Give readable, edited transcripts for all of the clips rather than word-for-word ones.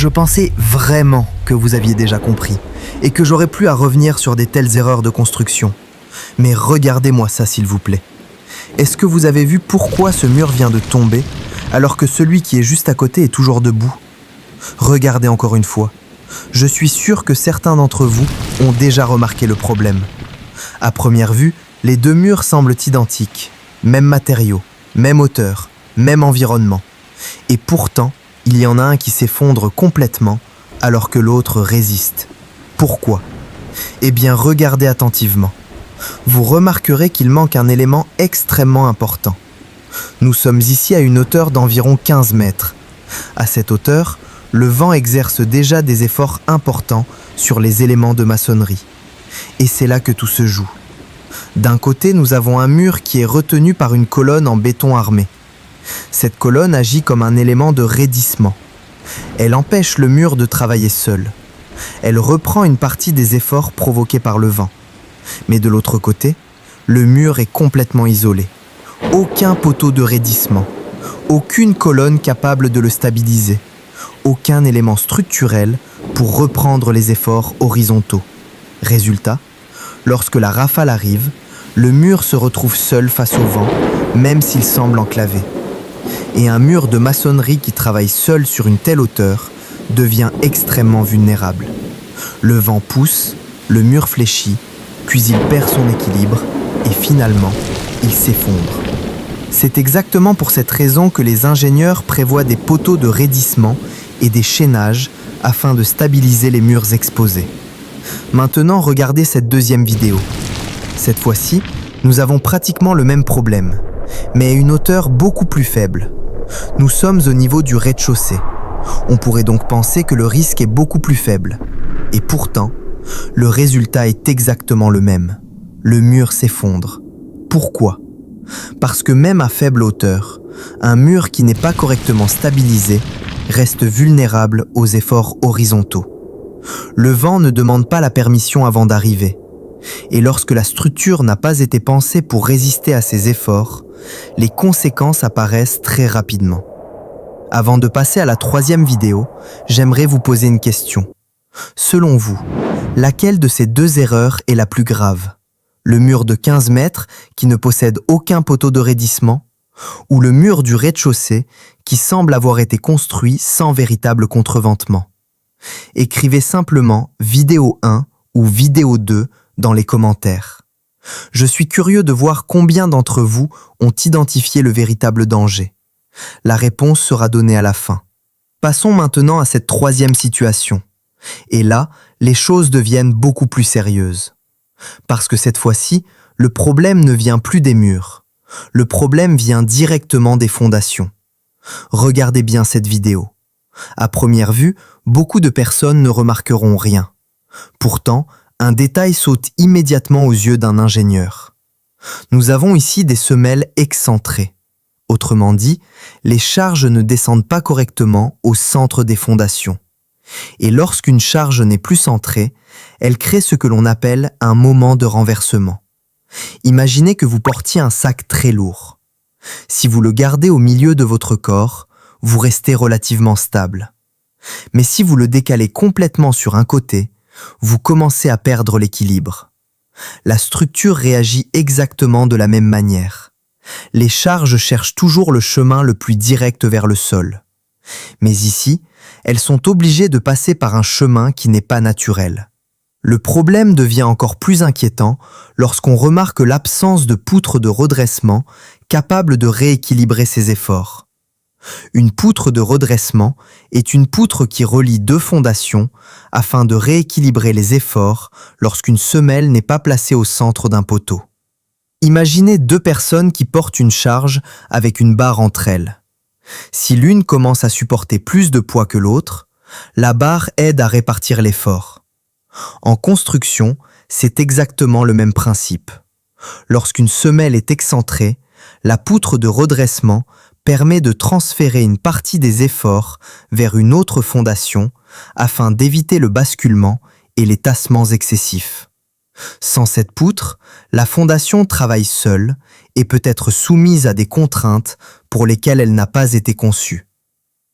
Je pensais vraiment que vous aviez déjà compris et que j'aurais plus à revenir sur des telles erreurs de construction. Mais regardez-moi ça s'il vous plaît. Est-ce que vous avez vu pourquoi ce mur vient de tomber alors que celui qui est juste à côté est toujours debout? Regardez encore une fois. Je suis sûr que certains d'entre vous ont déjà remarqué le problème. À première vue, les deux murs semblent identiques. Même matériaux, même hauteur, même environnement. Et pourtant, il y en a un qui s'effondre complètement alors que l'autre résiste. Pourquoi? Eh bien, regardez attentivement. Vous remarquerez qu'il manque un élément extrêmement important. Nous sommes ici à une hauteur d'environ 15 mètres. À cette hauteur, le vent exerce déjà des efforts importants sur les éléments de maçonnerie. Et c'est là que tout se joue. D'un côté, nous avons un mur qui est retenu par une colonne en béton armé. Cette colonne agit comme un élément de raidissement. Elle empêche le mur de travailler seul. Elle reprend une partie des efforts provoqués par le vent. Mais de l'autre côté, le mur est complètement isolé. Aucun poteau de raidissement, aucune colonne capable de le stabiliser, aucun élément structurel pour reprendre les efforts horizontaux. Résultat, lorsque la rafale arrive, le mur se retrouve seul face au vent, même s'il semble enclavé. Et un mur de maçonnerie qui travaille seul sur une telle hauteur devient extrêmement vulnérable. Le vent pousse, le mur fléchit, puis il perd son équilibre et finalement, il s'effondre. C'est exactement pour cette raison que les ingénieurs prévoient des poteaux de raidissement et des chaînages afin de stabiliser les murs exposés. Maintenant, regardez cette deuxième vidéo. Cette fois-ci, nous avons pratiquement le même problème, mais à une hauteur beaucoup plus faible. Nous sommes au niveau du rez-de-chaussée. On pourrait donc penser que le risque est beaucoup plus faible. Et pourtant, le résultat est exactement le même. Le mur s'effondre. Pourquoi? Parce que même à faible hauteur, un mur qui n'est pas correctement stabilisé reste vulnérable aux efforts horizontaux. Le vent ne demande pas la permission avant d'arriver. Et lorsque la structure n'a pas été pensée pour résister à ces efforts, les conséquences apparaissent très rapidement. Avant de passer à la troisième vidéo, j'aimerais vous poser une question. Selon vous, laquelle de ces deux erreurs est la plus grave? Le mur de 15 mètres qui ne possède aucun poteau de raidissement ou le mur du rez-de-chaussée qui semble avoir été construit sans véritable contreventement? Écrivez simplement vidéo 1 ou vidéo 2 dans les commentaires. Je suis curieux de voir combien d'entre vous ont identifié le véritable danger. La réponse sera donnée à la fin. Passons maintenant à cette troisième situation. Et là, les choses deviennent beaucoup plus sérieuses. Parce que cette fois-ci, le problème ne vient plus des murs. Le problème vient directement des fondations. Regardez bien cette vidéo. À première vue, beaucoup de personnes ne remarqueront rien. Pourtant, un détail saute immédiatement aux yeux d'un ingénieur. Nous avons ici des semelles excentrées. Autrement dit, les charges ne descendent pas correctement au centre des fondations. Et lorsqu'une charge n'est plus centrée, elle crée ce que l'on appelle un moment de renversement. Imaginez que vous portiez un sac très lourd. Si vous le gardez au milieu de votre corps, vous restez relativement stable. Mais si vous le décalez complètement sur un côté, vous commencez à perdre l'équilibre. La structure réagit exactement de la même manière. Les charges cherchent toujours le chemin le plus direct vers le sol. Mais ici, elles sont obligées de passer par un chemin qui n'est pas naturel. Le problème devient encore plus inquiétant lorsqu'on remarque l'absence de poutre de redressement capable de rééquilibrer ces efforts. Une poutre de redressement est une poutre qui relie deux fondations afin de rééquilibrer les efforts lorsqu'une semelle n'est pas placée au centre d'un poteau. Imaginez deux personnes qui portent une charge avec une barre entre elles. Si l'une commence à supporter plus de poids que l'autre, la barre aide à répartir l'effort. En construction, c'est exactement le même principe. Lorsqu'une semelle est excentrée, la poutre de redressement permet de transférer une partie des efforts vers une autre fondation afin d'éviter le basculement et les tassements excessifs. Sans cette poutre, la fondation travaille seule et peut être soumise à des contraintes pour lesquelles elle n'a pas été conçue.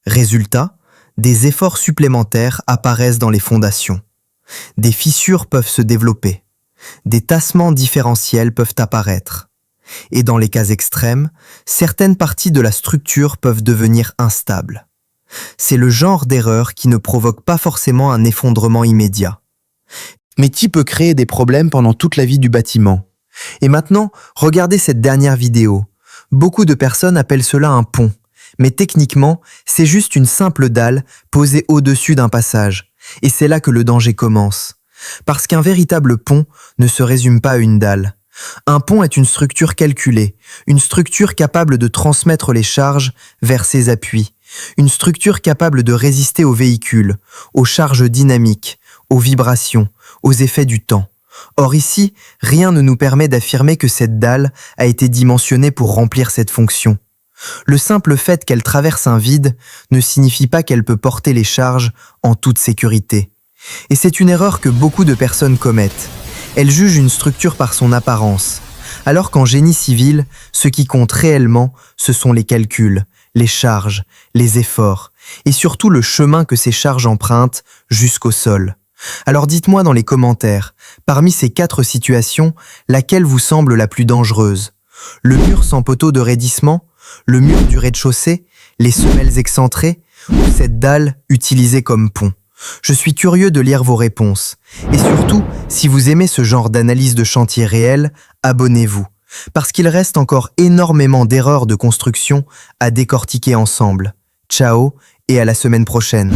Résultat, des efforts supplémentaires apparaissent dans les fondations. Des fissures peuvent se développer. Des tassements différentiels peuvent apparaître. Et dans les cas extrêmes, certaines parties de la structure peuvent devenir instables. C'est le genre d'erreur qui ne provoque pas forcément un effondrement immédiat, mais qui peut créer des problèmes pendant toute la vie du bâtiment. Et maintenant, regardez cette dernière vidéo. Beaucoup de personnes appellent cela un pont, mais techniquement, c'est juste une simple dalle posée au-dessus d'un passage. Et c'est là que le danger commence. Parce qu'un véritable pont ne se résume pas à une dalle. Un pont est une structure calculée, une structure capable de transmettre les charges vers ses appuis, une structure capable de résister aux véhicules, aux charges dynamiques, aux vibrations, aux effets du temps. Or ici, rien ne nous permet d'affirmer que cette dalle a été dimensionnée pour remplir cette fonction. Le simple fait qu'elle traverse un vide ne signifie pas qu'elle peut porter les charges en toute sécurité. Et c'est une erreur que beaucoup de personnes commettent. Elles jugent une structure par son apparence, alors qu'en génie civil, ce qui compte réellement, ce sont les calculs, les charges, les efforts, et surtout le chemin que ces charges empruntent jusqu'au sol. Alors dites-moi dans les commentaires, parmi ces 4 situations, laquelle vous semble la plus dangereuse? Le mur sans poteau de raidissement? Le mur du rez-de-chaussée? Les semelles excentrées? Ou cette dalle utilisée comme pont? Je suis curieux de lire vos réponses. Et surtout, si vous aimez ce genre d'analyse de chantier réel, abonnez-vous. Parce qu'il reste encore énormément d'erreurs de construction à décortiquer ensemble. Ciao et à la semaine prochaine.